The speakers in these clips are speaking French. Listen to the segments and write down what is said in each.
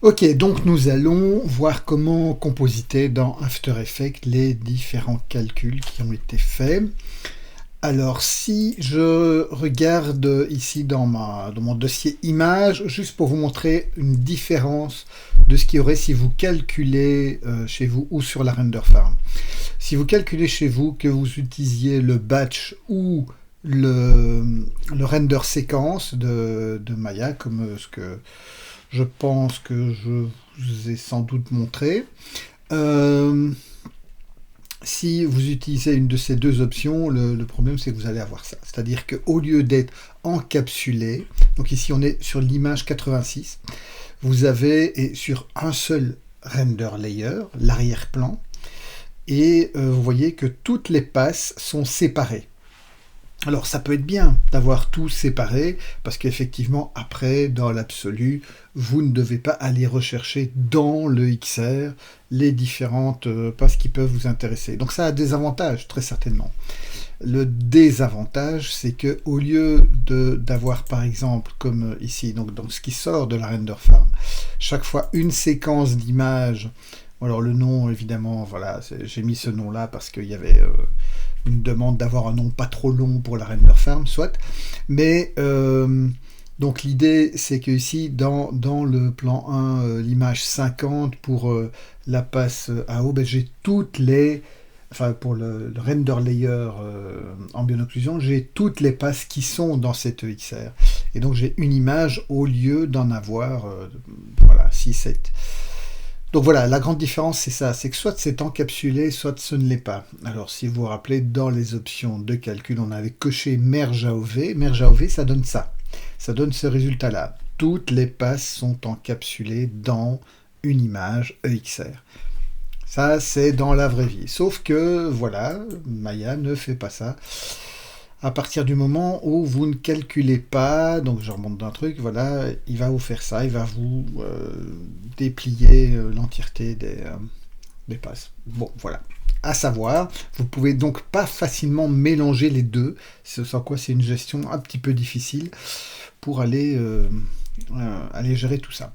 Ok, donc nous allons voir comment compositer dans After Effects les différents calculs qui ont été faits. Alors, si je regarde ici dans mon dossier image, juste pour vous montrer une différence de ce qu'il y aurait si vous calculez chez vous ou sur la render farm. Si vous calculez chez vous, que vous utilisiez le batch ou le render séquence de Maya, comme ce que je pense que je vous ai sans doute montré. Euh, Si vous utilisez une de ces deux options, le problème c'est que vous allez avoir ça. C'est-à-dire qu'au lieu d'être encapsulé, donc ici on est sur l'image 86, vous avez et sur un seul render layer, l'arrière-plan, et vous voyez que toutes les passes sont séparées. Alors ça peut être bien d'avoir tout séparé, parce qu'effectivement après, dans l'absolu, vous ne devez pas aller rechercher dans le XR les différentes passes qui peuvent vous intéresser. Donc ça a des avantages, très certainement. Le désavantage, c'est que au lieu d'avoir par exemple, comme ici, donc dans ce qui sort de la render farm, chaque fois une séquence d'images. Alors le nom, évidemment, voilà, j'ai mis ce nom-là parce qu'il y avait une demande d'avoir un nom pas trop long pour la render farm, soit. Mais donc l'idée, c'est que ici, dans le plan 1, l'image 50 pour la passe AO, ben, j'ai toutes les... Enfin, pour le render layer ambient occlusion, j'ai toutes les passes qui sont dans cette EXR. Et donc j'ai une image au lieu d'en avoir voilà, 6, 7. Donc voilà, la grande différence c'est ça, c'est que soit c'est encapsulé, soit ce ne l'est pas. Alors si vous vous rappelez, dans les options de calcul, on avait coché Merge AOV. Merge AOV, ça donne ça. Ça donne ce résultat-là. Toutes les passes sont encapsulées dans une image EXR. Ça, c'est dans la vraie vie. Sauf que, voilà, Maya ne fait pas ça. À partir du moment où vous ne calculez pas, donc je remonte d'un truc, voilà, il va vous faire ça, il va vous déplier l'entièreté des passes. Bon, voilà. À savoir, vous pouvez donc pas facilement mélanger les deux, sans quoi c'est une gestion un petit peu difficile pour aller gérer tout ça.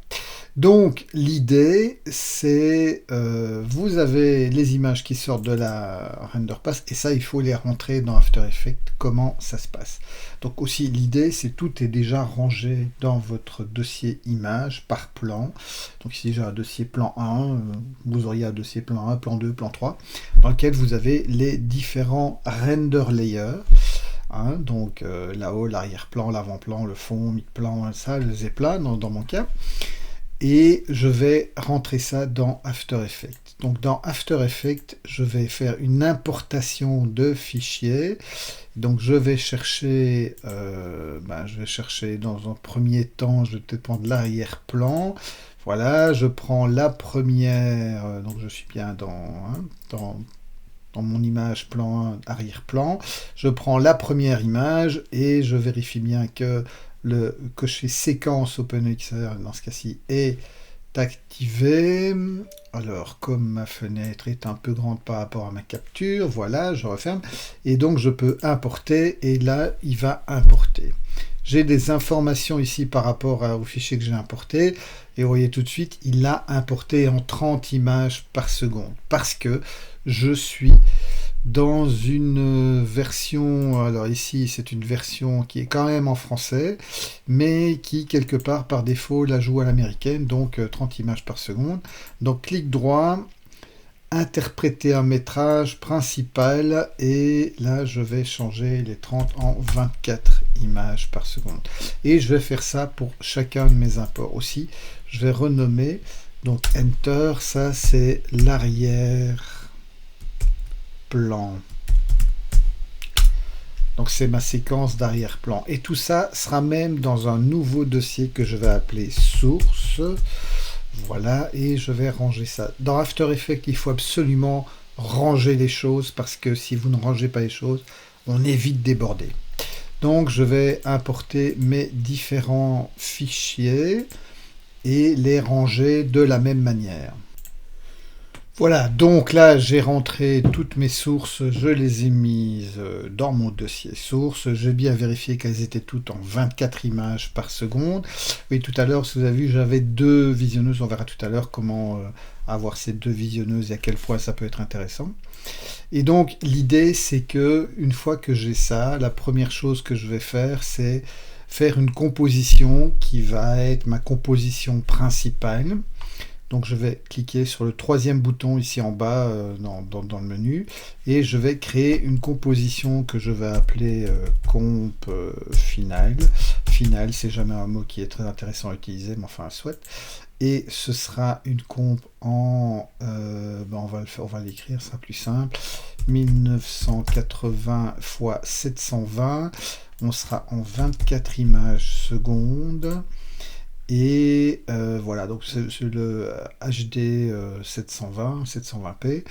Donc l'idée c'est vous avez les images qui sortent de la render pass et ça il faut les rentrer dans After Effects, comment ça se passe. Donc aussi l'idée c'est tout est déjà rangé dans votre dossier image par plan. Donc ici j'ai un dossier plan 1, vous auriez un dossier plan 1, plan 2, plan 3 dans lequel vous avez les différents render layers. Hein, donc là-haut l'arrière-plan, l'avant-plan, le fond, mid-plan, ça, le Z-plan dans mon cas. Et je vais rentrer ça dans After Effects. Donc dans After Effects, je vais faire une importation de fichiers. Donc je vais chercher dans un premier temps, je vais peut-être prendre l'arrière-plan. Voilà, je prends la première, donc je suis bien dans mon image plan 1, arrière-plan. Je prends la première image et je vérifie bien que le cocher séquence OpenEXR dans ce cas-ci est activé. Alors comme ma fenêtre est un peu grande par rapport à ma capture, voilà, je referme et donc je peux importer et là il va importer. J'ai des informations ici par rapport au fichier que j'ai importé et vous voyez tout de suite il l'a importé en 30 images par seconde parce que je suis dans une version, alors ici c'est une version qui est quand même en français, mais qui quelque part par défaut la joue à l'américaine, donc 30 images par seconde. Donc clic droit, interpréter un métrage principal, et là je vais changer les 30 en 24 images par seconde. Et je vais faire ça pour chacun de mes imports aussi. Je vais renommer, donc Enter, ça c'est l'arrière plan. Donc c'est ma séquence d'arrière-plan. Et tout ça sera même dans un nouveau dossier que je vais appeler source. Voilà, et je vais ranger ça. Dans After Effects, il faut absolument ranger les choses parce que si vous ne rangez pas les choses, on est vite débordé. Donc je vais importer mes différents fichiers et les ranger de la même manière. Voilà, donc là j'ai rentré toutes mes sources, je les ai mises dans mon dossier source. J'ai bien vérifié qu'elles étaient toutes en 24 images par seconde. Oui, tout à l'heure, si vous avez vu, j'avais deux visionneuses. On verra tout à l'heure comment avoir ces deux visionneuses et à quel point ça peut être intéressant. Et donc l'idée c'est que une fois que j'ai ça, la première chose que je vais faire, c'est faire une composition qui va être ma composition principale. Donc je vais cliquer sur le troisième bouton ici en bas dans le menu et je vais créer une composition que je vais appeler comp final. Final, c'est jamais un mot qui est très intéressant à utiliser, mais enfin soit. Et ce sera une comp en, on va l'écrire, ça sera plus simple. 1980 x 720. On sera en 24 images secondes. Et voilà, donc c'est le HD 720, 720p.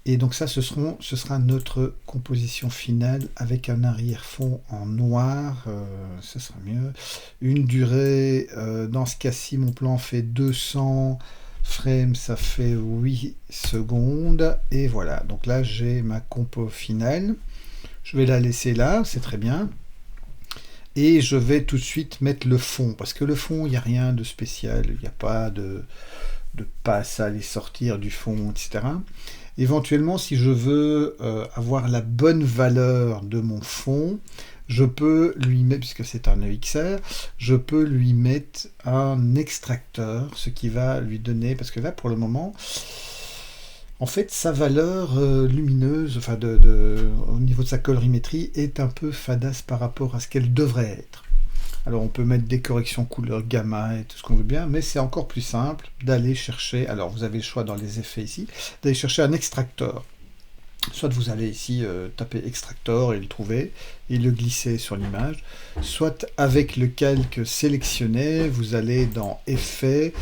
Et donc ça, ce sera notre composition finale avec un arrière-fond en noir. Ce sera mieux. Une durée, dans ce cas-ci, mon plan fait 200 frames, ça fait 8 secondes. Et voilà, donc là, j'ai ma compo finale. Je vais la laisser là, c'est très bien. Et je vais tout de suite mettre le fond, parce que le fond, il n'y a rien de spécial, il n'y a pas de passe à aller sortir du fond, etc. Éventuellement, si je veux avoir la bonne valeur de mon fond, je peux lui mettre, puisque c'est un EXR, je peux lui mettre un extracteur, ce qui va lui donner, parce que là, pour le moment, en fait, sa valeur lumineuse, enfin au niveau de sa colorimétrie, est un peu fadasse par rapport à ce qu'elle devrait être. Alors on peut mettre des corrections couleur gamma et tout ce qu'on veut bien, mais c'est encore plus simple d'aller chercher, alors vous avez le choix dans les effets ici, d'aller chercher un extracteur. Soit vous allez ici taper extractor et le trouver, et le glisser sur l'image, soit avec le calque sélectionné, vous allez dans effets,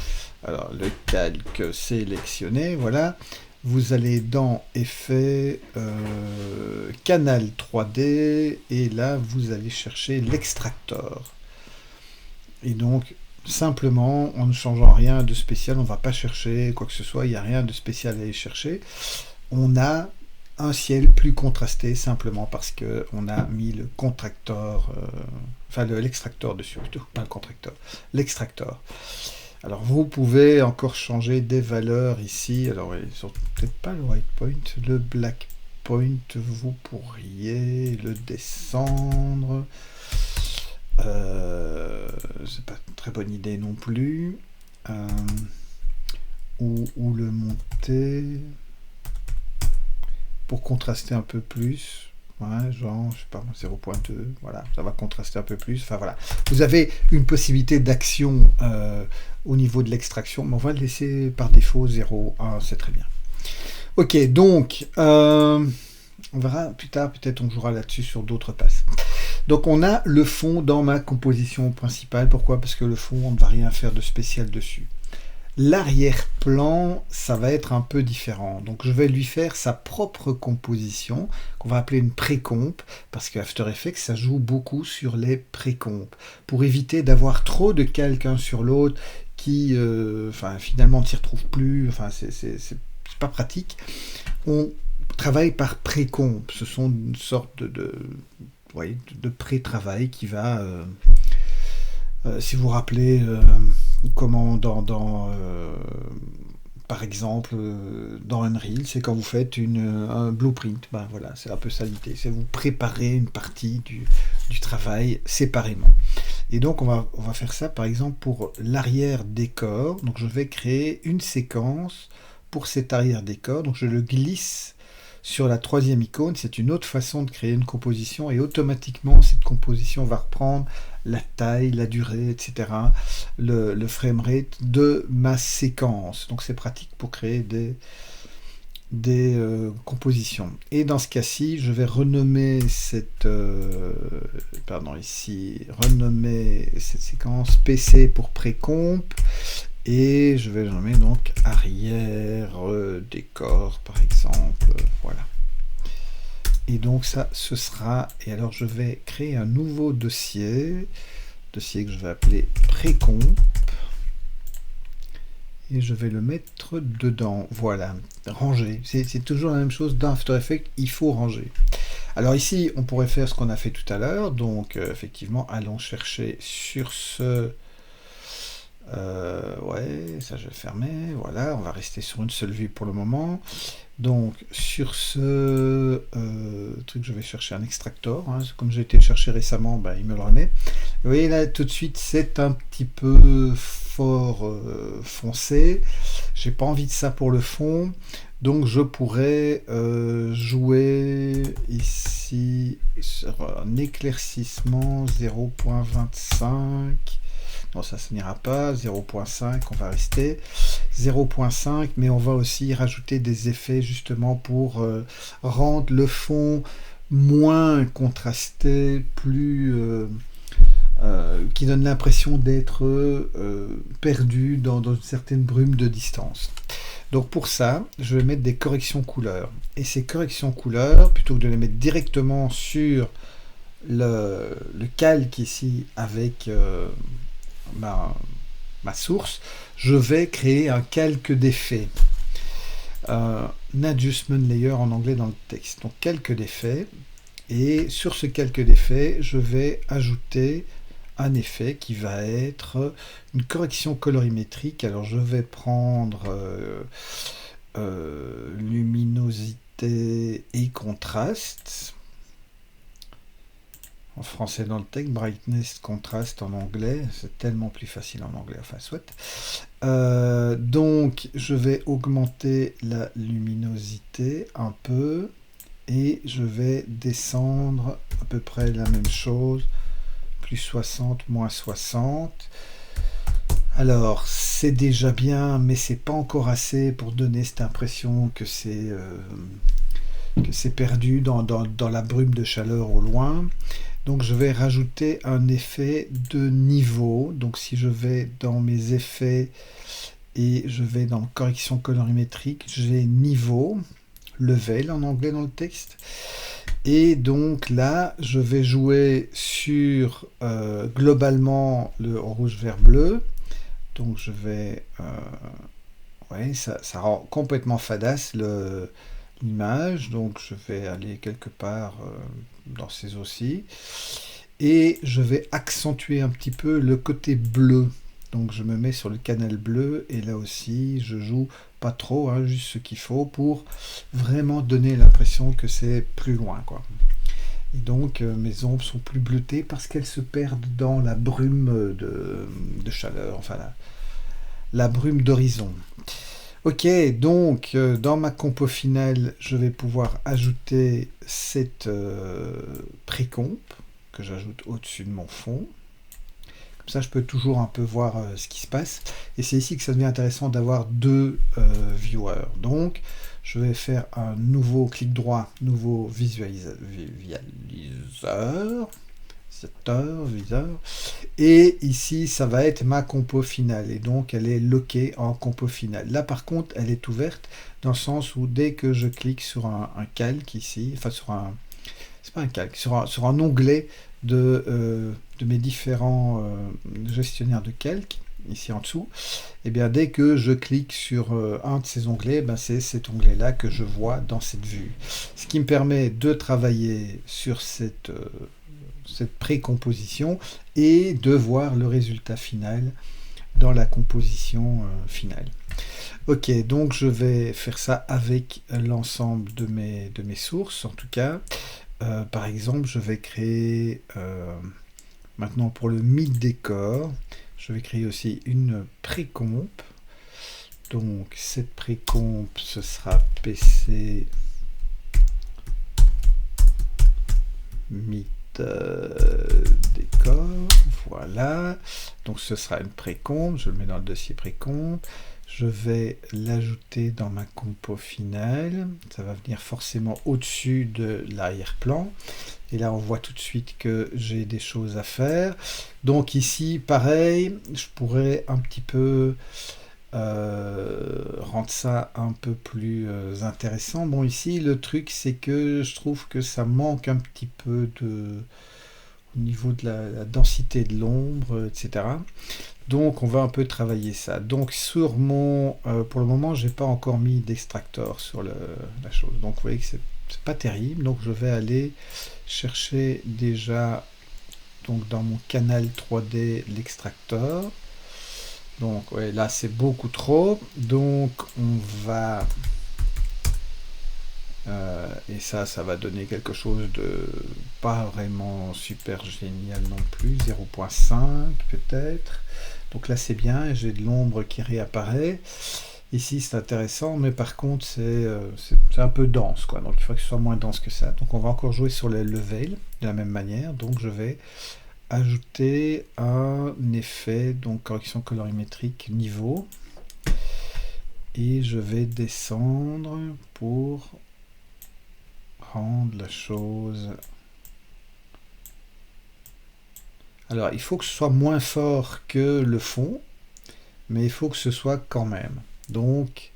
alors le calque sélectionné, voilà. Vous allez dans Effets, Canal 3D, et là, vous allez chercher l'extracteur. Et donc, simplement, en ne changeant rien de spécial, on ne va pas chercher quoi que ce soit, il n'y a rien de spécial à aller chercher. On a un ciel plus contrasté, simplement parce qu'on a mis le contracteur, l'extracteur dessus, plutôt, pas le contracteur, l'extracteur. Alors vous pouvez encore changer des valeurs ici. Alors ils sont peut-être pas le white point, le black point, vous pourriez le descendre. C'est pas une très bonne idée non plus. Ou le monter pour contraster un peu plus. Ouais, genre, je sais pas, 0.2, voilà, ça va contraster un peu plus, enfin voilà. Vous avez une possibilité d'action au niveau de l'extraction, mais on va le laisser par défaut 0,1, c'est très bien. Ok, donc, on verra plus tard, peut-être on jouera là-dessus sur d'autres passes. Donc on a le fond dans ma composition principale, pourquoi? Parce que le fond, on ne va rien faire de spécial dessus. L'arrière-plan, ça va être un peu différent. Donc je vais lui faire sa propre composition, qu'on va appeler une pré-comp, parce que After Effects, ça joue beaucoup sur les pré-comp. Pour éviter d'avoir trop de calques un sur l'autre, qui finalement ne s'y retrouvent plus, c'est pas pratique. On travaille par pré-comp. Ce sont une sorte de pré-travail qui va... si vous vous rappelez comment par exemple dans Unreal, c'est quand vous faites un blueprint, ben voilà, c'est un peu ça l'idée, c'est vous préparer une partie du travail séparément. Et donc on va faire ça par exemple pour l'arrière décor. Donc je vais créer une séquence pour cet arrière décor, donc je le glisse sur la troisième icône. C'est une autre façon de créer une composition, et automatiquement cette composition va reprendre la taille, la durée, etc., le framerate de ma séquence. Donc c'est pratique pour créer des compositions. Et dans ce cas-ci, je vais renommer renommer cette séquence PC pour pré-comp, et je vais le nommer donc arrière décor par exemple, voilà. Et donc ça, ce sera, et alors je vais créer un nouveau dossier que je vais appeler pré-comp, et je vais le mettre dedans. Voilà, ranger. C'est toujours la même chose dans After Effects, il faut ranger. Alors ici, on pourrait faire ce qu'on a fait tout à l'heure. Donc effectivement, allons chercher sur ce... ouais, ça je vais fermer. Voilà, on va rester sur une seule vue pour le moment. Donc sur ce truc, je vais chercher un extractor. Hein. Comme j'ai été le chercher récemment, ben, il me le remet. Vous voyez là, tout de suite, c'est un petit peu fort foncé. J'ai pas envie de ça pour le fond. Donc je pourrais jouer ici sur un éclaircissement 0.25. Non, ça n'ira pas. 0.5, on va rester. 0.5, mais on va aussi rajouter des effets justement pour rendre le fond moins contrasté, plus... qui donne l'impression d'être perdu dans une certaine brume de distance. Donc pour ça, je vais mettre des corrections couleurs. Et ces corrections couleurs, plutôt que de les mettre directement sur le calque ici avec ma source, je vais créer un calque d'effet. Un adjustment layer en anglais dans le texte. Donc calque d'effet. Et sur ce calque d'effet, je vais ajouter un effet qui va être une correction colorimétrique. Alors je vais prendre luminosité et contraste. En français dans le texte, brightness, contraste en anglais, c'est tellement plus facile en anglais, enfin soit. Donc je vais augmenter la luminosité un peu et je vais descendre à peu près la même chose, plus 60, moins 60. Alors c'est déjà bien, mais c'est pas encore assez pour donner cette impression que c'est perdu dans la brume de chaleur au loin. Donc je vais rajouter un effet de niveau. Donc si je vais dans mes effets et je vais dans correction colorimétrique, j'ai niveau, level en anglais dans le texte. Et donc là, je vais jouer sur globalement le rouge, vert, bleu. Donc je vais... ouais, ça rend complètement fadasse l'image. Donc je vais aller quelque part dans ces aussi. Et je vais accentuer un petit peu le côté bleu. Donc je me mets sur le canal bleu et là aussi je joue pas trop, hein, juste ce qu'il faut pour vraiment donner l'impression que c'est plus loin, quoi. Et donc mes ombres sont plus bleutées parce qu'elles se perdent dans la brume de chaleur, enfin la brume d'horizon. Ok, donc dans ma compo finale, je vais pouvoir ajouter cette pré-comp que j'ajoute au-dessus de mon fond. Comme ça, je peux toujours un peu voir ce qui se passe. Et c'est ici que ça devient intéressant d'avoir deux viewers. Donc, je vais faire un nouveau clic droit, nouveau visualiseur, viseur. Et ici, ça va être ma compo finale. Et donc, elle est lockée en compo finale. Là, par contre, elle est ouverte dans le sens où dès que je clique sur un calque ici, enfin sur un... C'est pas un calque, sur un onglet de mes différents gestionnaires de calque, ici en dessous, et bien dès que je clique sur un de ces onglets, ben c'est cet onglet-là que je vois dans cette vue. Ce qui me permet de travailler sur cette pré-composition et de voir le résultat final dans la composition finale. Ok, donc je vais faire ça avec l'ensemble de mes sources, en tout cas. Par exemple, je vais créer maintenant pour le mid-décor, je vais créer aussi une pré-comp. Donc cette pré-comp, ce sera PC mid-décor. Voilà. Donc ce sera une pré-comp, je le mets dans le dossier pré-comp. Je vais l'ajouter dans ma compo finale. Ça va venir forcément au-dessus de l'arrière-plan. Et là, on voit tout de suite que j'ai des choses à faire. Donc ici, pareil, je pourrais un petit peu rendre ça un peu plus intéressant. Bon, ici, le truc, c'est que je trouve que ça manque un petit peu au niveau de la densité de l'ombre, etc. Donc on va un peu travailler ça. Donc sur mon, pour le moment, j'ai pas encore mis d'extracteur sur la chose. Donc vous voyez que c'est pas terrible. Donc je vais aller chercher déjà donc dans mon canal 3D l'extracteur. Donc ouais, là c'est beaucoup trop. Donc on va et ça va donner quelque chose de pas vraiment super génial non plus, 0.5 peut-être. Donc là c'est bien, j'ai de l'ombre qui réapparaît. Ici c'est intéressant, mais par contre c'est un peu dense, quoi. Donc il faut que ce soit moins dense que ça. Donc on va encore jouer sur le level de la même manière. Donc je vais ajouter un effet, donc correction colorimétrique niveau. Et je vais descendre pour rendre la chose. Alors il faut que ce soit moins fort que le fond, mais il faut que ce soit quand même. Donc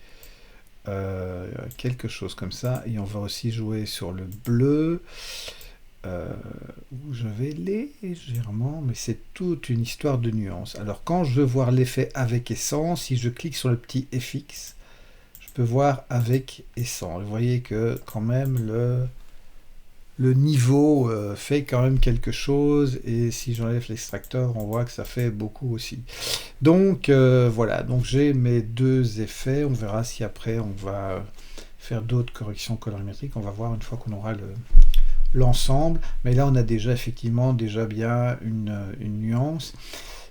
quelque chose comme ça. Et on va aussi jouer sur le bleu. Où je vais légèrement, mais c'est toute une histoire de nuances. Alors quand je veux voir l'effet avec et sans, si je clique sur le petit FX, je peux voir avec et sans. Vous voyez que quand même le niveau fait quand même quelque chose, et si j'enlève l'extracteur, on voit que ça fait beaucoup aussi. Donc voilà, donc j'ai mes deux effets. On verra si après on va faire d'autres corrections colorimétriques. On va voir une fois qu'on aura l'ensemble, mais là on a déjà effectivement bien une nuance.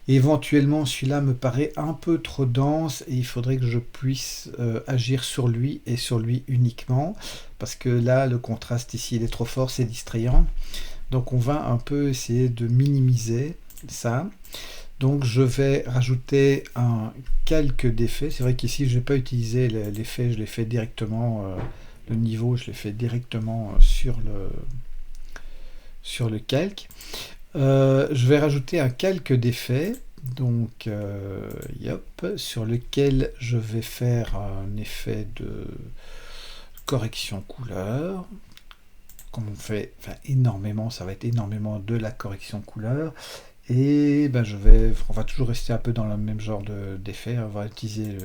Et éventuellement celui-là me paraît un peu trop dense et il faudrait que je puisse agir sur lui et sur lui uniquement, parce que là le contraste ici il est trop fort, c'est distrayant. Donc on va un peu essayer de minimiser ça. Donc je vais rajouter un calque d'effet. C'est vrai qu'ici je n'ai pas utilisé l'effet, je l'ai fait directement, le niveau je l'ai fait directement sur le calque. Je vais rajouter un calque d'effet, donc sur lequel je vais faire un effet de correction couleur. Comme on fait énormément, ça va être énormément de la correction couleur. Et on va toujours rester un peu dans le même genre d'effet. On va utiliser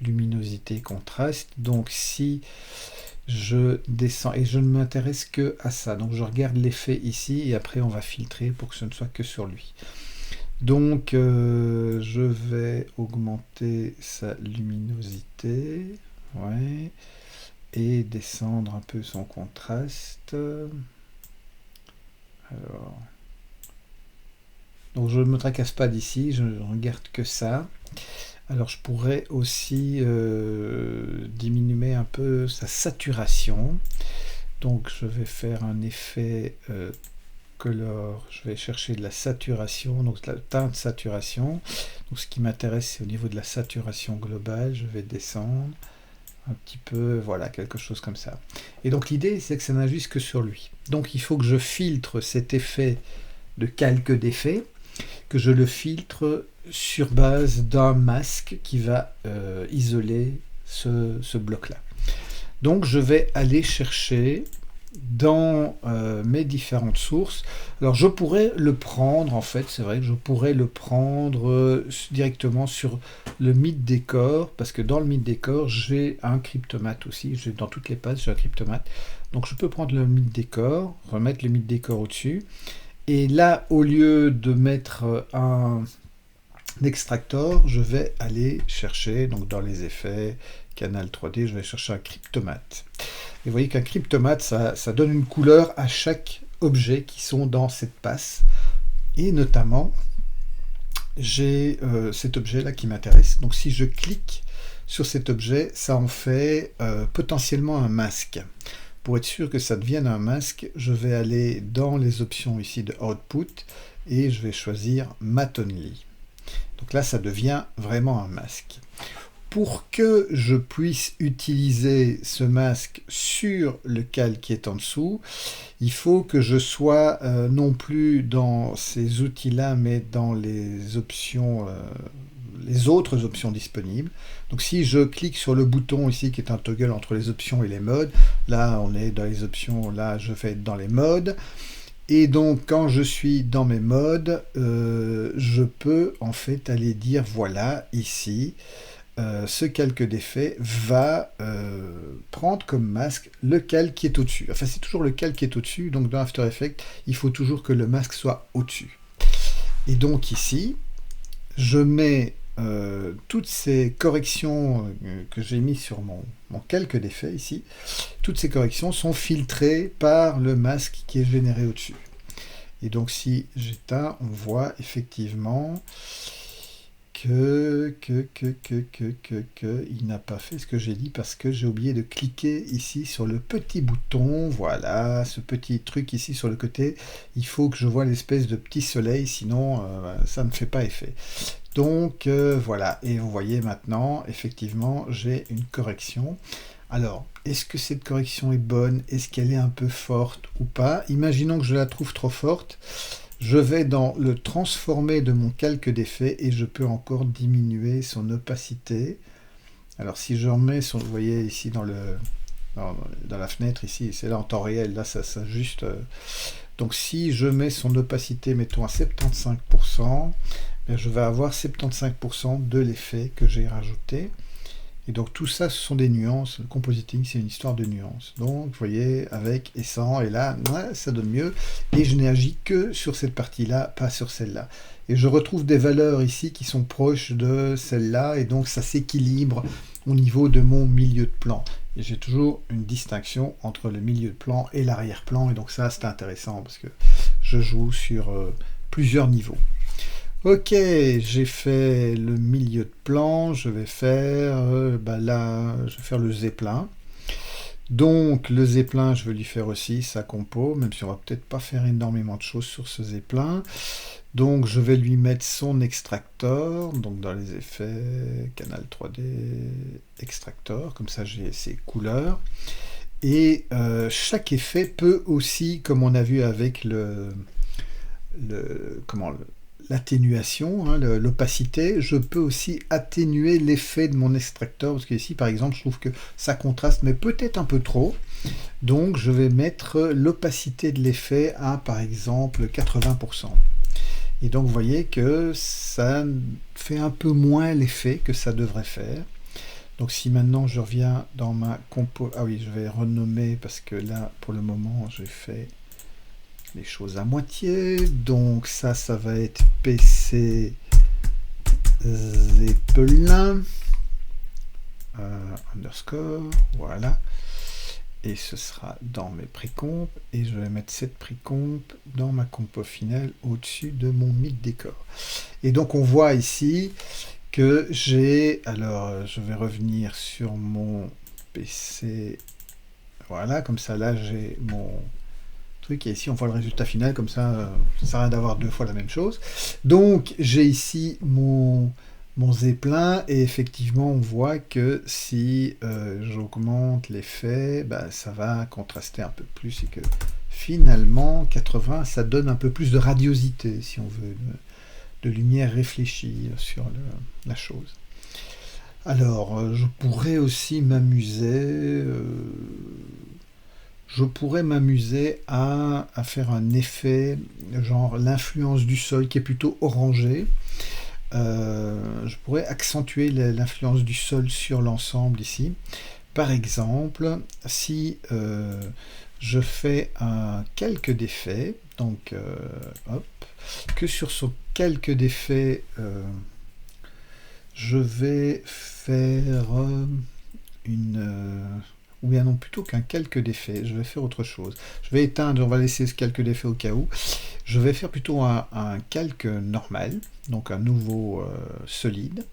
luminosité, contraste. Donc si je descends et je ne m'intéresse que à ça, donc je regarde l'effet ici et après on va filtrer pour que ce ne soit que sur lui. Donc je vais augmenter sa luminosité, ouais, et descendre un peu son contraste. Alors, donc je ne me tracasse pas d'ici, je ne regarde que ça. Alors je pourrais aussi diminuer un peu sa saturation. Donc je vais faire un effet color, je vais chercher de la saturation, donc la teinte saturation. Donc ce qui m'intéresse c'est au niveau de la saturation globale, je vais descendre un petit peu, voilà, quelque chose comme ça. Et donc l'idée c'est que ça n'agisse que sur lui. Donc il faut que je filtre cet effet de calque d'effet, que je le filtre sur base d'un masque qui va isoler ce bloc-là. Donc je vais aller chercher dans mes différentes sources. Alors je pourrais le prendre, en fait, c'est vrai que je pourrais le prendre directement sur le Meet Decor, parce que dans le Meet Decor, j'ai un cryptomate aussi. Dans toutes les pages, j'ai un cryptomate. Donc je peux prendre le Meet Decor, remettre le Meet Decor au-dessus. Et là, au lieu de mettre un extracteur, je vais aller chercher, donc dans les effets, canal 3D, je vais chercher un cryptomate. Et vous voyez qu'un cryptomate, ça donne une couleur à chaque objet qui sont dans cette passe. Et notamment, j'ai cet objet-là qui m'intéresse. Donc si je clique sur cet objet, ça en fait potentiellement un masque. Pour être sûr que ça devienne un masque, je vais aller dans les options ici de Output et je vais choisir Matte Only. Donc là, ça devient vraiment un masque. Pour que je puisse utiliser ce masque sur le calque qui est en dessous, il faut que je sois non plus dans ces outils-là, mais dans les options, les autres options disponibles. Donc si je clique sur le bouton ici qui est un toggle entre les options et les modes, là on est dans les options, là je vais être dans les modes. Et donc quand je suis dans mes modes, je peux en fait aller dire voilà, ici, ce calque d'effet va prendre comme masque le calque qui est au-dessus. Enfin, c'est toujours le calque qui est au-dessus, donc dans After Effects, il faut toujours que le masque soit au-dessus. Et donc ici, je mets toutes ces corrections que j'ai mis sur mon calque d'effet ici, toutes ces corrections sont filtrées par le masque qui est généré au-dessus. Et donc si j'éteins, on voit effectivement il n'a pas fait ce que j'ai dit parce que j'ai oublié de cliquer ici sur le petit bouton, voilà, ce petit truc ici sur le côté, il faut que je vois l'espèce de petit soleil, sinon ça ne fait pas effet. Donc voilà, et vous voyez maintenant, effectivement, j'ai une correction. Alors, est-ce que cette correction est bonne? Est-ce qu'elle est un peu forte ou pas? Imaginons que je la trouve trop forte. Je vais dans le transformer de mon calque d'effet et je peux encore diminuer son opacité. Alors si je remets, vous voyez ici dans la fenêtre, ici, c'est là en temps réel, là ça s'ajuste. Donc si je mets son opacité, mettons à 75%, bien, je vais avoir 75% de l'effet que j'ai rajouté. Et donc tout ça, ce sont des nuances. Le compositing, c'est une histoire de nuances. Donc, vous voyez, avec et sans, et là, ouais, ça donne mieux. Et je n'ai agi que sur cette partie-là, pas sur celle-là. Et je retrouve des valeurs ici qui sont proches de celle-là, et donc ça s'équilibre au niveau de mon milieu de plan. Et j'ai toujours une distinction entre le milieu de plan et l'arrière-plan, et donc ça, c'est intéressant, parce que je joue sur plusieurs niveaux. Ok, j'ai fait le milieu de plan, je vais faire, là, je vais faire le zeppelin. Donc le zeppelin, je vais lui faire aussi sa compo, même si on va peut-être pas faire énormément de choses sur ce zeppelin. Donc je vais lui mettre son extracteur, donc dans les effets, canal 3D, extracteur, comme ça j'ai ses couleurs. Et chaque effet peut aussi, comme on a vu avec l'atténuation, hein, l'opacité, je peux aussi atténuer l'effet de mon extracteur, parce que ici par exemple je trouve que ça contraste mais peut-être un peu trop, donc je vais mettre l'opacité de l'effet à par exemple 80%. Et donc vous voyez que ça fait un peu moins l'effet que ça devrait faire. Donc si maintenant je reviens dans ma compo, ah oui, je vais renommer parce que là pour le moment j'ai fait les choses à moitié. Donc ça va être PC Zeppelin underscore, voilà. Et ce sera dans mes précompes, et je vais mettre cette précompe dans ma compo finale au-dessus de mon mic décor. Et donc on voit ici que j'ai, alors je vais revenir sur mon PC, voilà, comme ça là j'ai mon truc, et ici on voit le résultat final, comme ça ça sert à rien d'avoir deux fois la même chose. Donc j'ai ici mon zeppelin, et effectivement on voit que si j'augmente l'effet, ça va contraster un peu plus, et que finalement 80 ça donne un peu plus de radiosité, si on veut, de lumière réfléchie sur la chose. Alors je pourrais aussi m'amuser à faire un effet, genre l'influence du sol qui est plutôt orangé. Je pourrais accentuer l'influence du sol sur l'ensemble ici. Par exemple, si je fais un calque d'effet, donc hop, que sur ce calque d'effet, je vais faire ou bien non, plutôt qu'un calque d'effet, je vais faire autre chose. Je vais éteindre, on va laisser ce calque d'effet au cas où. Je vais faire plutôt un calque normal, donc un nouveau solide.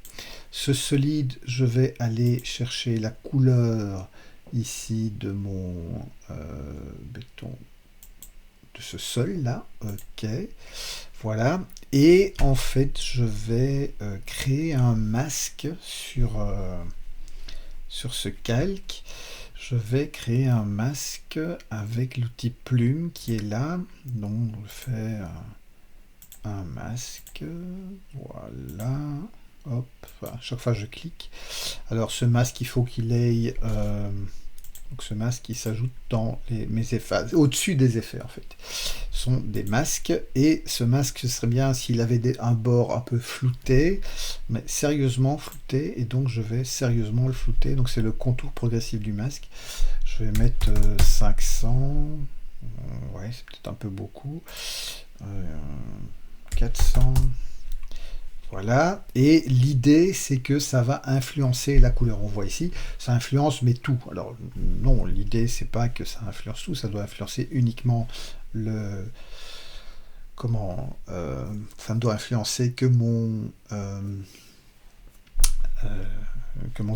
Ce solide, je vais aller chercher la couleur ici de mon béton, de ce sol là, ok, voilà. Et en fait, je vais créer un masque sur ce calque. Je vais créer un masque avec l'outil plume qui est là. Donc on fait un masque, voilà, hop, à chaque fois je clique. Alors ce masque, il faut qu'il ait, donc ce masque il s'ajoute dans mes effets, au-dessus des effets en fait. sont des masques, et ce masque, ce serait bien s'il avait un bord un peu flouté, mais sérieusement flouté, et donc je vais sérieusement le flouter. Donc c'est le contour progressif du masque. Je vais mettre 500, ouais, c'est peut-être un peu beaucoup, 400, voilà. Et l'idée, c'est que ça va influencer la couleur. On voit ici, ça influence mais tout. Alors non, l'idée, c'est pas que ça influence tout, ça doit influencer uniquement le... Comment... ça ne doit influencer que mon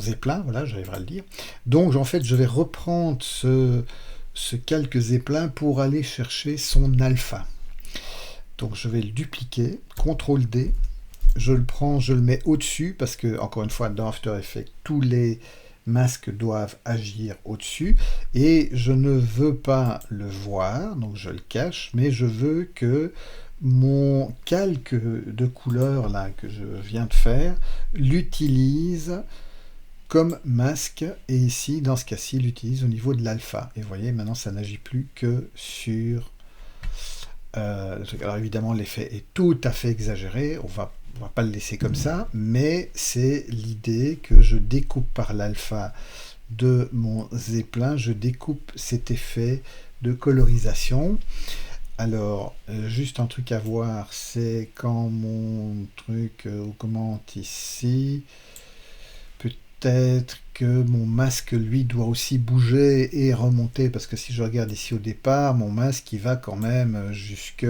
zeppelin, voilà, j'arriverai à le dire. Donc en fait, je vais reprendre ce calque zeppelin pour aller chercher son alpha. Donc je vais le dupliquer, CTRL D, je le prends, je le mets au-dessus, parce que, encore une fois, dans After Effects, tous les masques doivent agir au-dessus, et je ne veux pas le voir, donc je le cache, mais je veux que mon calque de couleur là que je viens de faire l'utilise comme masque, et ici, dans ce cas-ci, l'utilise au niveau de l'alpha. Et vous voyez, maintenant, ça n'agit plus que sur le truc. Alors évidemment, l'effet est tout à fait exagéré, on va pas le laisser comme ça, mais c'est l'idée que je découpe par l'alpha de mon zeppelin, je découpe cet effet de colorisation. Alors, juste un truc à voir, c'est quand mon truc augmente ici, peut-être que mon masque, lui, doit aussi bouger et remonter, parce que si je regarde ici au départ, mon masque, il va quand même jusqu'au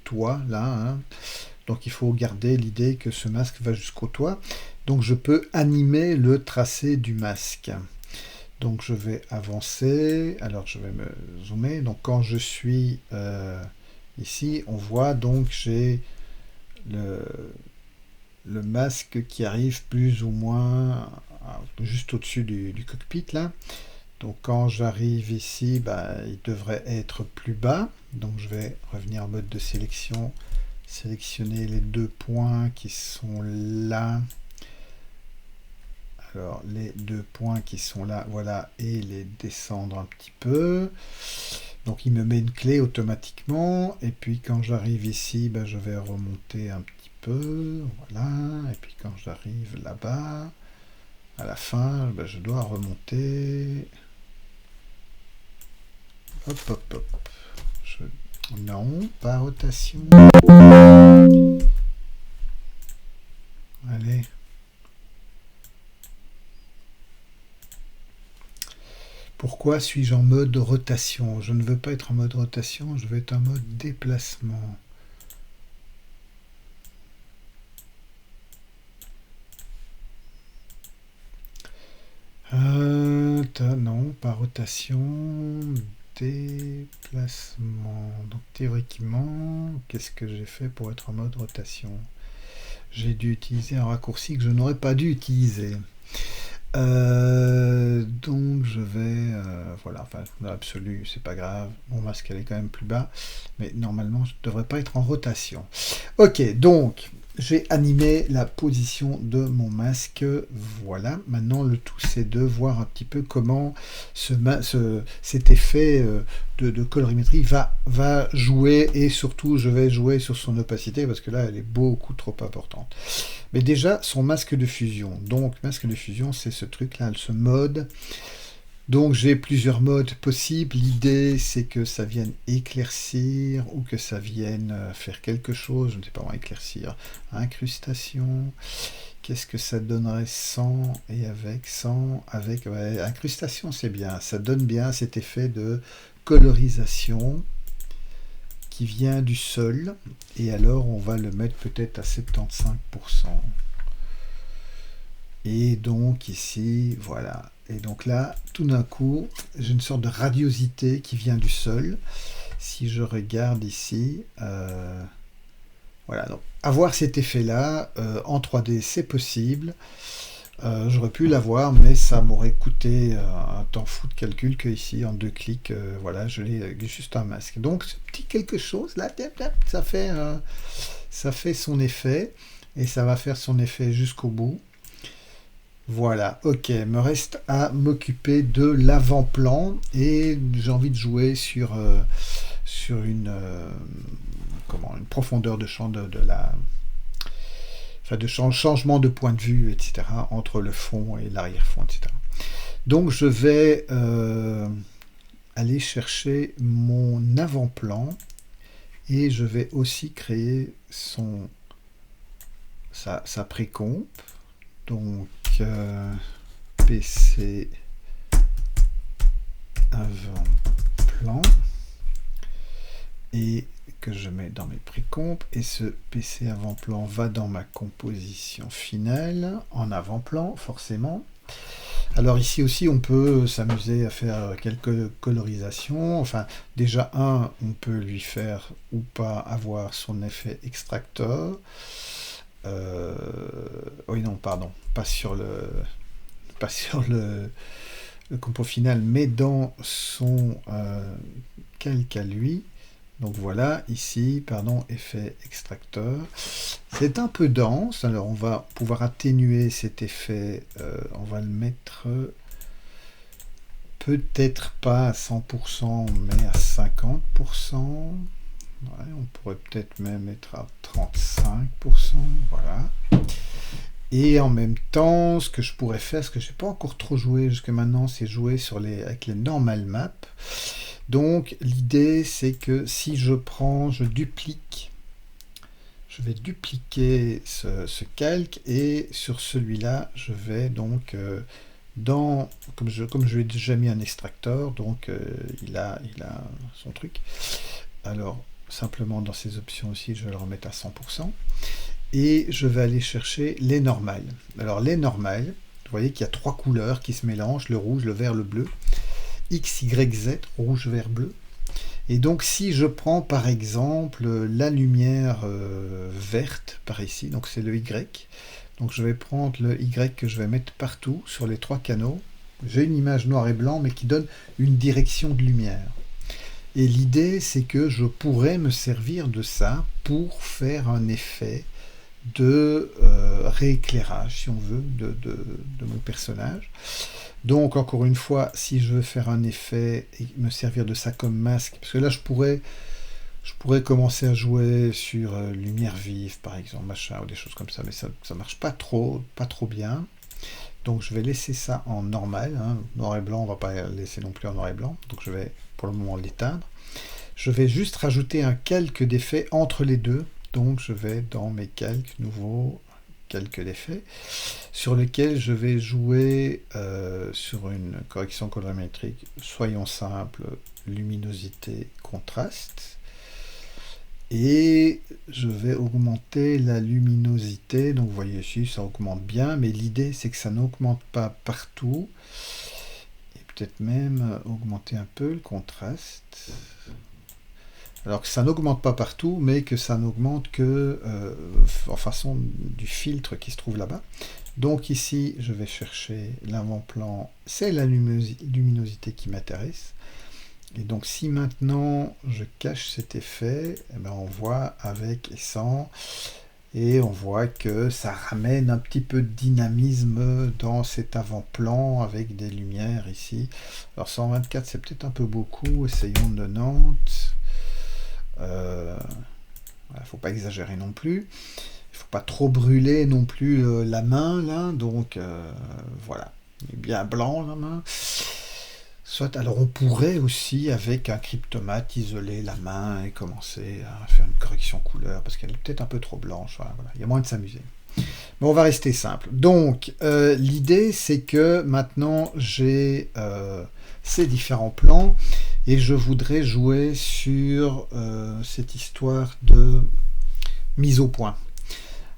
toit, là, hein. Donc il faut garder l'idée que ce masque va jusqu'au toit. Donc je peux animer le tracé du masque. Donc je vais avancer. Alors je vais me zoomer. Donc quand je suis ici, on voit donc j'ai le masque qui arrive plus ou moins juste au-dessus du cockpit là. Donc quand j'arrive ici, il devrait être plus bas. Donc je vais revenir en mode de sélection. Sélectionner les deux points qui sont là. Alors, les deux points qui sont là, voilà, et les descendre un petit peu. Donc, il me met une clé automatiquement. Et puis, quand j'arrive ici, je vais remonter un petit peu. Voilà. Et puis, quand j'arrive là-bas, à la fin, je dois remonter. Hop, hop, hop. Non, pas rotation. Allez. Pourquoi suis-je en mode rotation? Je ne veux pas être en mode rotation, je veux être en mode déplacement. Non, pas rotation, déplacement. Donc théoriquement, qu'est-ce que j'ai fait pour être en mode rotation? J'ai dû utiliser un raccourci que je n'aurais pas dû utiliser. Donc je vais... voilà, enfin, dans l'absolu, c'est pas grave. Mon masque, elle est quand même plus bas. Mais normalement, je ne devrais pas être en rotation. Ok, donc... j'ai animé la position de mon masque, voilà. Maintenant, le tout, c'est de voir un petit peu comment cet effet de colorimétrie va jouer, et surtout, je vais jouer sur son opacité, parce que là, elle est beaucoup trop importante. Mais déjà, son masque de fusion. Donc, masque de fusion, c'est ce truc-là, ce mode. Donc j'ai plusieurs modes possibles. L'idée c'est que ça vienne éclaircir ou que ça vienne faire quelque chose. Je ne sais pas, éclaircir, incrustation. Qu'est-ce que ça donnerait sans et avec? Sans, avec, ouais, incrustation c'est bien. Ça donne bien cet effet de colorisation qui vient du sol. Et alors on va le mettre peut-être à 75%. Et donc ici, voilà. Et donc là, tout d'un coup, j'ai une sorte de radiosité qui vient du sol. Si je regarde ici, voilà. Donc, avoir cet effet-là en 3D, c'est possible. J'aurais pu l'avoir, mais ça m'aurait coûté un temps fou de calcul que ici, en 2 clics, voilà, je l'ai juste un masque. Donc, ce petit quelque chose, là, ça fait son effet, et ça va faire son effet jusqu'au bout. Voilà, ok, me reste à m'occuper de l'avant-plan, et j'ai envie de jouer sur sur une profondeur de champ de la... Enfin, de changement de point de vue, etc., entre le fond et l'arrière-fond, etc. Donc je vais aller chercher mon avant-plan et je vais aussi créer sa précomp. Donc PC avant-plan et que je mets dans mes précompes, et ce PC avant-plan va dans ma composition finale en avant-plan forcément. Alors ici aussi on peut s'amuser à faire quelques colorisations. Enfin déjà on peut lui faire ou pas avoir son effet extracteur. Oui non pardon, pas sur le compo final, mais dans son calque à lui. Donc voilà, ici, pardon, effet extracteur. C'est un peu dense, alors on va pouvoir atténuer cet effet. On va le mettre peut-être pas à 100%, mais à 50%. Ouais, on pourrait peut-être même être à 35%, voilà. Et en même temps, ce que je pourrais faire, ce que je n'ai pas encore trop joué jusque maintenant, c'est jouer avec les normal maps. Donc l'idée c'est que si je duplique, je vais dupliquer ce calque, et sur celui-là, je vais donc comme je lui ai déjà mis un extracteur, donc il a son truc. Alors simplement dans ces options aussi, je vais le remettre à 100%. Et je vais aller chercher les normales. Alors les normales, vous voyez qu'il y a 3 couleurs qui se mélangent, le rouge, le vert, le bleu. X, Y, Z, rouge, vert, bleu. Et donc si je prends par exemple la lumière verte par ici, donc c'est le Y, donc je vais prendre le Y que je vais mettre partout sur les 3 canaux. J'ai une image noir et blanc mais qui donne une direction de lumière. Et l'idée c'est que je pourrais me servir de ça pour faire un effet de rééclairage, si on veut, de mon personnage. Donc encore une fois, si je veux faire un effet et me servir de ça comme masque, parce que là je pourrais commencer à jouer sur lumière vive par exemple, machin, ou des choses comme ça, mais ça marche pas trop bien. Donc je vais laisser ça en normal, hein. Noir et blanc, on va pas laisser non plus en noir et blanc, donc je vais pour le moment l'éteindre. Je vais juste rajouter un calque d'effet entre les deux, donc je vais dans mes calques nouveaux, calque d'effet, sur lequel je vais jouer sur une correction colorimétrique, soyons simples, luminosité, contraste, et je vais augmenter la luminosité. Donc vous voyez ici, ça augmente bien, mais l'idée c'est que ça n'augmente pas partout, et peut-être même augmenter un peu le contraste. Alors que ça n'augmente pas partout, mais que ça n'augmente que en façon du filtre qui se trouve là-bas. Donc ici, je vais chercher l'avant-plan, c'est la luminosité qui m'intéresse. Et donc si maintenant je cache cet effet, eh ben, on voit avec et sans, et on voit que ça ramène un petit peu de dynamisme dans cet avant-plan avec des lumières ici. Alors 124, c'est peut-être un peu beaucoup, essayons de 90. Faut pas exagérer non plus, il faut pas trop brûler non plus la main là, donc voilà, il est bien blanc la main. Soit, alors on pourrait aussi avec un cryptomate isoler la main et commencer à faire une correction couleur parce qu'elle est peut-être un peu trop blanche, voilà, il y a moyen de s'amuser. Mais on va rester simple. Donc l'idée c'est que maintenant j'ai ces différents plans et je voudrais jouer sur cette histoire de mise au point.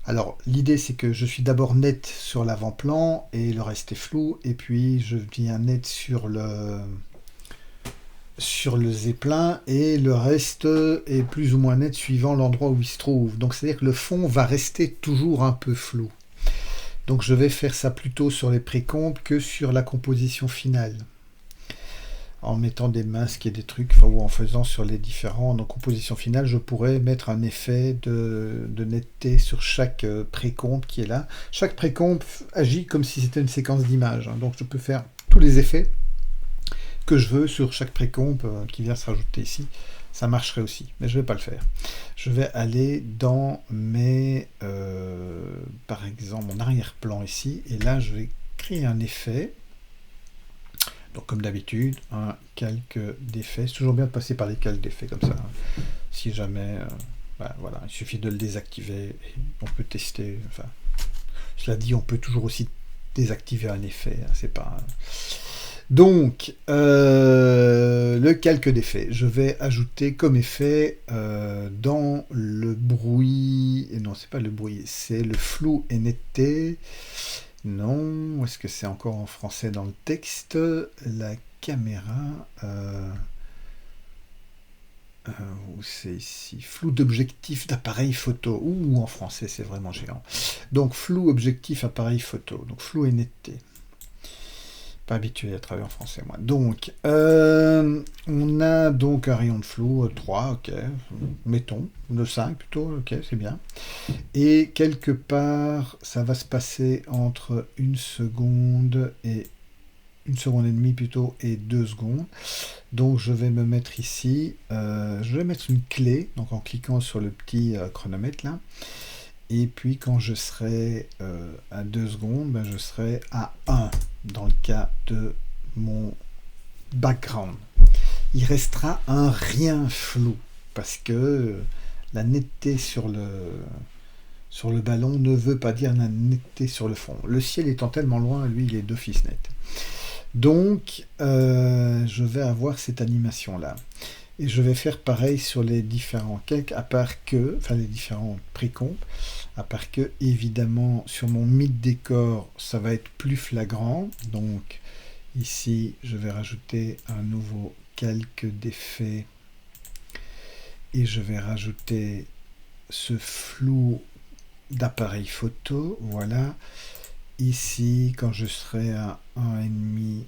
Alors l'idée c'est que je suis d'abord net sur l'avant-plan et le reste est flou, et puis je viens net sur le zeppelin et le reste est plus ou moins net suivant l'endroit où il se trouve. Donc c'est à dire que le fond va rester toujours un peu flou. Donc je vais faire ça plutôt sur les précomptes que sur la composition finale, en mettant des masques et des trucs, ou en faisant sur les différents. Donc composition finale, je pourrais mettre un effet de netteté sur chaque précompte qui est là. Chaque précompte agit comme si c'était une séquence d'images, hein. Donc je peux faire tous les effets que je veux sur chaque précompte qui vient se rajouter ici. ça marcherait aussi, mais je ne vais pas le faire. Je vais aller dans mes, par exemple, mon arrière-plan ici, et là, je vais créer un effet. Donc, comme d'habitude, un calque d'effet. C'est toujours bien de passer par les calques d'effet comme ça, hein. Si jamais, bah, voilà, il suffit de le désactiver, et on peut tester. Enfin, cela dit, on peut toujours aussi désactiver un effet, hein, c'est pas. Donc, le calque d'effet, je vais ajouter comme effet dans le bruit, non, c'est pas le bruit, c'est le flou et netteté. Non, est-ce que c'est encore en français dans le texte? La caméra, où c'est ici? Flou d'objectif d'appareil photo. Ouh, en français, c'est vraiment géant. Donc, flou objectif appareil photo. Donc, flou et netteté. Pas habitué à travailler en français, moi. Donc, on a donc un rayon de flou, 3, ok, mettons, de 5 plutôt, ok, c'est bien. Et quelque part, ça va se passer entre 1 seconde et 1 seconde et demie plutôt et 2 secondes. Donc, je vais me mettre ici, je vais mettre une clé, donc en cliquant sur le petit chronomètre là. Et puis quand je serai à 2 secondes, ben, je serai à 1 dans le cas de mon background. Il restera un rien flou parce que la netteté sur le ballon ne veut pas dire la netteté sur le fond. Le ciel étant tellement loin, lui, il est d'office net. Donc, je vais avoir cette animation-là. Et je vais faire pareil sur les différents calques, à part que, enfin les différents précomptes, à part que, évidemment, sur mon mid décor, ça va être plus flagrant. Donc, ici, je vais rajouter un nouveau calque d'effet. Et je vais rajouter ce flou d'appareil photo. Voilà. Ici, quand je serai à 1,5,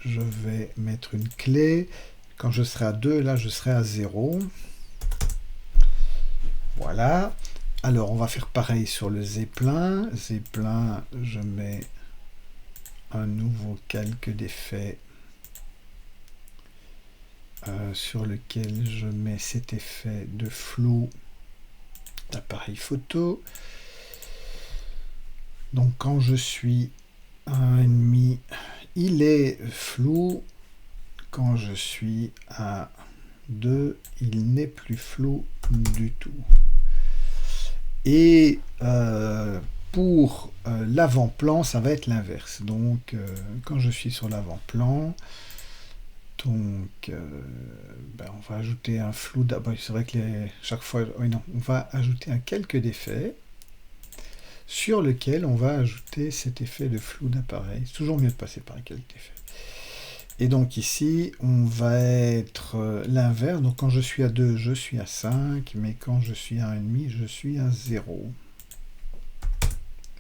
je vais mettre une clé. Quand je serai à 2, là, je serai à 0. Voilà. Alors, on va faire pareil sur le zeppelin. Zeppelin, je mets un nouveau calque d'effet sur lequel je mets cet effet de flou d'appareil photo. Donc, quand je suis à 1,5, il est flou. Quand je suis à 2, il n'est plus flou du tout. Et pour l'avant-plan, ça va être l'inverse. Donc, quand je suis sur l'avant-plan, donc, ben, on va ajouter un flou d'abord. C'est vrai que chaque fois, oui, non, on va ajouter un calque d'effet sur lequel on va ajouter cet effet de flou d'appareil. C'est toujours mieux de passer par un calque d'effet. Et donc ici, on va être l'inverse. Donc quand je suis à 2, je suis à 5, mais quand je suis à 1,5, je suis à 0.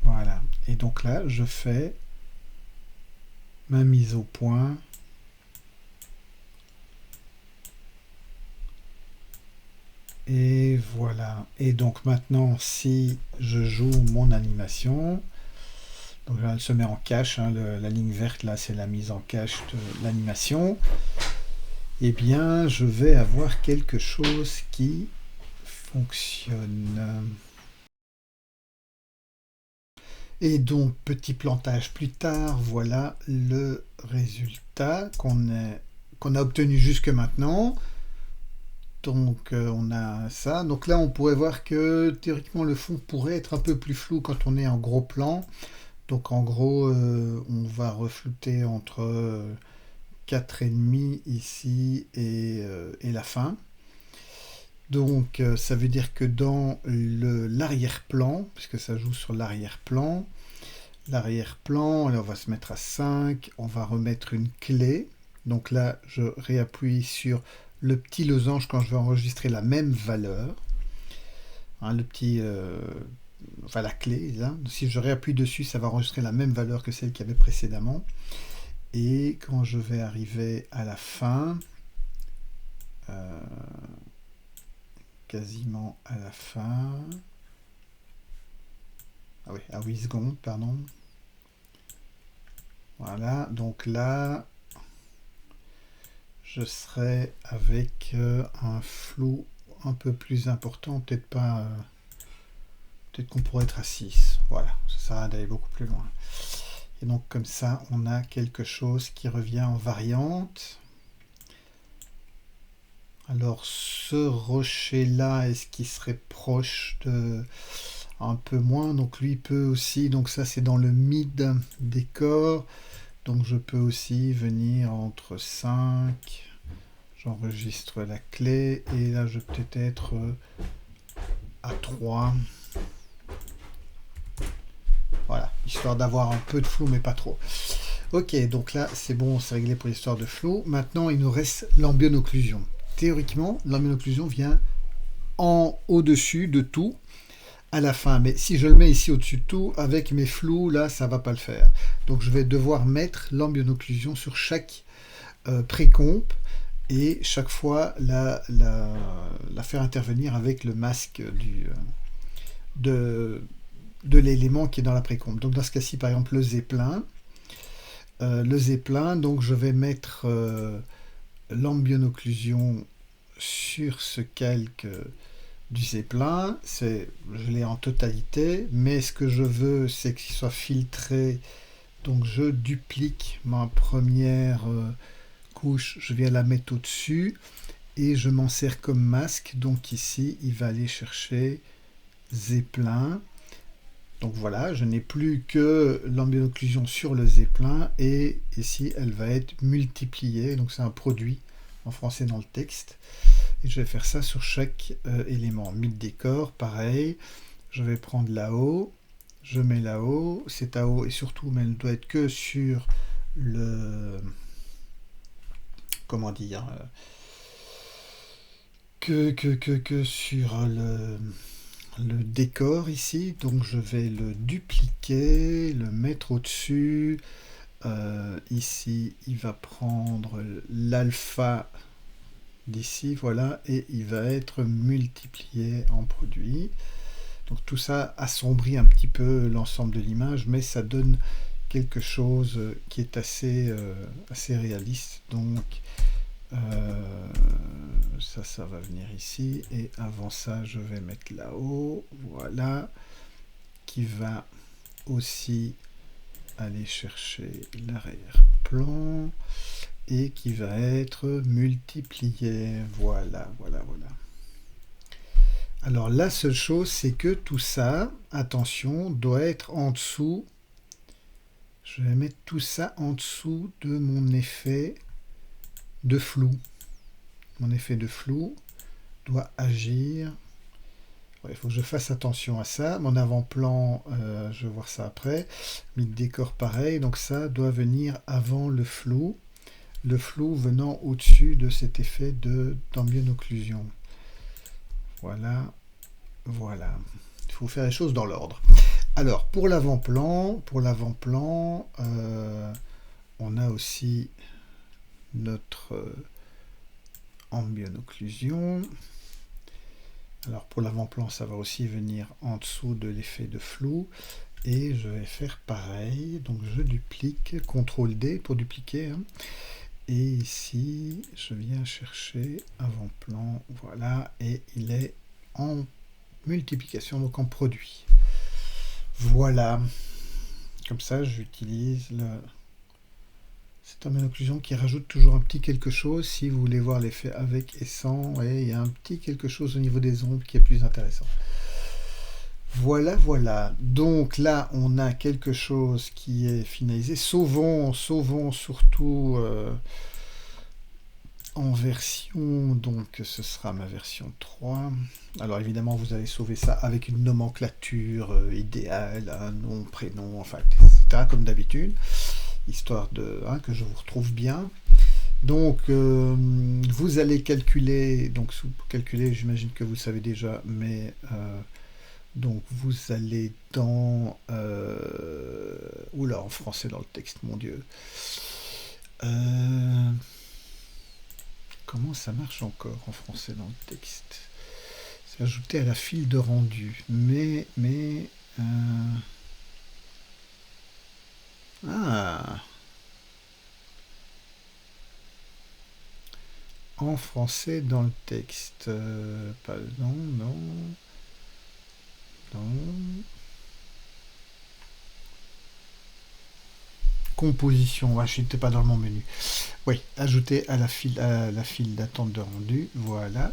Voilà. Et donc là, je fais ma mise au point. Et voilà. Et donc maintenant, si je joue mon animation, donc là, elle se met en cache, hein, la ligne verte là, c'est la mise en cache de l'animation. Eh bien, je vais avoir quelque chose qui fonctionne. Et donc, petit plantage plus tard, voilà le résultat qu'on a obtenu jusque maintenant. Donc, on a ça. Donc là, on pourrait voir que théoriquement, le fond pourrait être un peu plus flou quand on est en gros plan. Donc, en gros, on va reflouter entre 4,5 ici et la fin. Donc, ça veut dire que dans l'arrière-plan, puisque ça joue sur l'arrière-plan, là, on va se mettre à 5, on va remettre une clé. Donc là, je réappuie sur le petit losange quand je vais enregistrer la même valeur. Hein, enfin la clé, là. Si je réappuie dessus, ça va enregistrer la même valeur que celle qu'il y avait précédemment. Et quand je vais arriver à la fin, quasiment à la fin, ah oui, à 8 secondes, pardon. Voilà, donc là, je serai avec un flou un peu plus important, peut-être pas, peut-être qu'on pourrait être à 6. Voilà, ça sert à rien d'aller beaucoup plus loin. Et donc comme ça, on a quelque chose qui revient en variante. Alors ce rocher-là, est-ce qu'il serait proche de un peu moins? Donc lui peut aussi, donc ça c'est dans le mid décor. Donc je peux aussi venir entre 5. J'enregistre la clé et là je vais peut-être être à 3. Voilà, histoire d'avoir un peu de flou mais pas trop. Ok, donc là c'est bon, c'est réglé pour l'histoire de flou. Maintenant il nous reste l'ambient-occlusion. Théoriquement, l'ambient-occlusion vient en au-dessus de tout à la fin. Mais si je le mets ici au-dessus de tout, avec mes flous, là, ça va pas le faire. Donc je vais devoir mettre l'ambient-occlusion sur chaque précomp et chaque fois la faire intervenir avec le masque de, de l'élément qui est dans la précomp. Donc dans ce cas-ci, par exemple, le zeppelin. Le zeppelin, donc je vais mettre l'ambient-occlusion sur ce calque du zeppelin. Je l'ai en totalité, mais ce que je veux, c'est qu'il soit filtré. Donc je duplique ma première couche, je viens la mettre au-dessus et je m'en sers comme masque. Donc ici, il va aller chercher zeppelin. Donc voilà, je n'ai plus que l'ambient-occlusion sur le zeppelin et ici, elle va être multipliée. Donc c'est un produit en français dans le texte. Et je vais faire ça sur chaque élément. Mid décor, pareil. Je vais prendre là-haut. Je mets là-haut. C'est à haut et surtout, mais elle ne doit être que sur le... Comment dire que sur le décor ici. Donc je vais le dupliquer, le mettre au-dessus. Ici, il va prendre l'alpha d'ici, voilà, et il va être multiplié en produit. Donc tout ça assombrit un petit peu l'ensemble de l'image, mais ça donne quelque chose qui est assez réaliste. Donc ça va venir ici, et avant ça, je vais mettre là-haut, voilà, qui va aussi aller chercher l'arrière-plan et qui va être multiplié. Voilà, voilà, voilà. Alors la seule chose, c'est que tout ça, attention, doit être en dessous. Je vais mettre tout ça en dessous de mon effet de flou. Mon effet de flou doit agir. Ouais, il faut que je fasse attention à ça. Mon avant-plan, je vais voir ça après. Mid décor pareil, donc ça doit venir avant le flou. Le flou venant au-dessus de cet effet d'ambient-occlusion. Voilà, voilà. Il faut faire les choses dans l'ordre. Alors, pour l'avant-plan, on a aussi notre ambient-occlusion. Alors, pour l'avant-plan, ça va aussi venir en dessous de l'effet de flou. Et je vais faire pareil. Donc, je duplique, CTRL-D pour dupliquer. Et ici, je viens chercher avant-plan, voilà, et il est en multiplication, donc en produit. Voilà. Comme ça, j'utilise cette ambient-occlusion qui rajoute toujours un petit quelque chose. Si vous voulez voir l'effet avec et sans, et il y a un petit quelque chose au niveau des ombres qui est plus intéressant. Voilà, voilà. Donc là, on a quelque chose qui est finalisé. Sauvons surtout en version, donc ce sera ma version 3. Alors évidemment, vous allez sauver ça avec une nomenclature idéale, un nom, prénom, enfin, etc. comme d'habitude, histoire que je vous retrouve bien. Donc, vous allez calculer, donc calculer, j'imagine que vous savez déjà, mais donc vous allez dans... oula, en français dans le texte, mon Dieu. Comment ça marche encore en français dans le texte? C'est ajouté à la file de rendu. Ah. en français dans le texte. Non, non, non. Composition, je n'étais pas dans mon menu. Oui, ajouter à la file d'attente de rendu, voilà.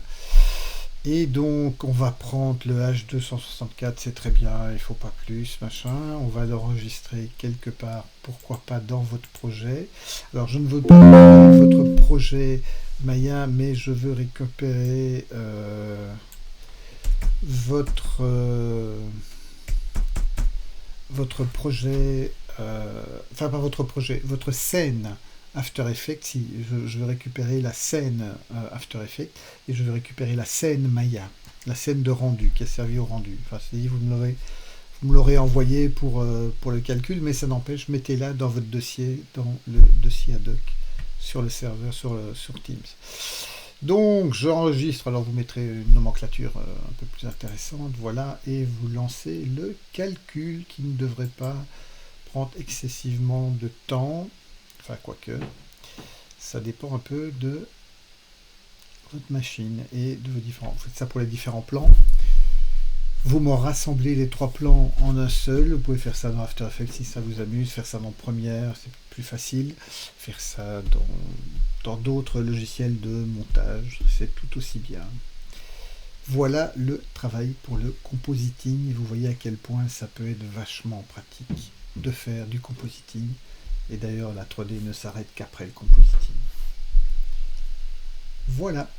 Et donc, on va prendre le H264, c'est très bien, il faut pas plus, machin. On va l'enregistrer quelque part, pourquoi pas dans votre projet. Alors, je ne veux pas votre projet Maya, mais je veux récupérer votre projet, enfin pas votre projet, votre scène After Effects. Si je vais récupérer la scène After Effects et je vais récupérer la scène Maya, la scène de rendu qui a servi au rendu. Enfin, c'est-à-dire vous me l'aurez envoyé pour le calcul, mais ça n'empêche, mettez-la dans votre dossier, dans le dossier ad hoc sur le serveur, sur Teams. Donc j'enregistre, alors vous mettrez une nomenclature un peu plus intéressante, voilà, et vous lancez le calcul qui ne devrait pas prendre excessivement de temps, enfin quoique, ça dépend un peu de votre machine et de vos différents, vous faites ça pour les différents plans. Vous me rassemblez les trois plans en un seul. Vous pouvez faire ça dans After Effects si ça vous amuse, faire ça dans Premiere, c'est plus facile, faire ça dans d'autres logiciels de montage, c'est tout aussi bien. Voilà le travail pour le compositing. Et vous voyez à quel point ça peut être vachement pratique de faire du compositing. Et d'ailleurs, la 3D ne s'arrête qu'après le compositing. Voilà.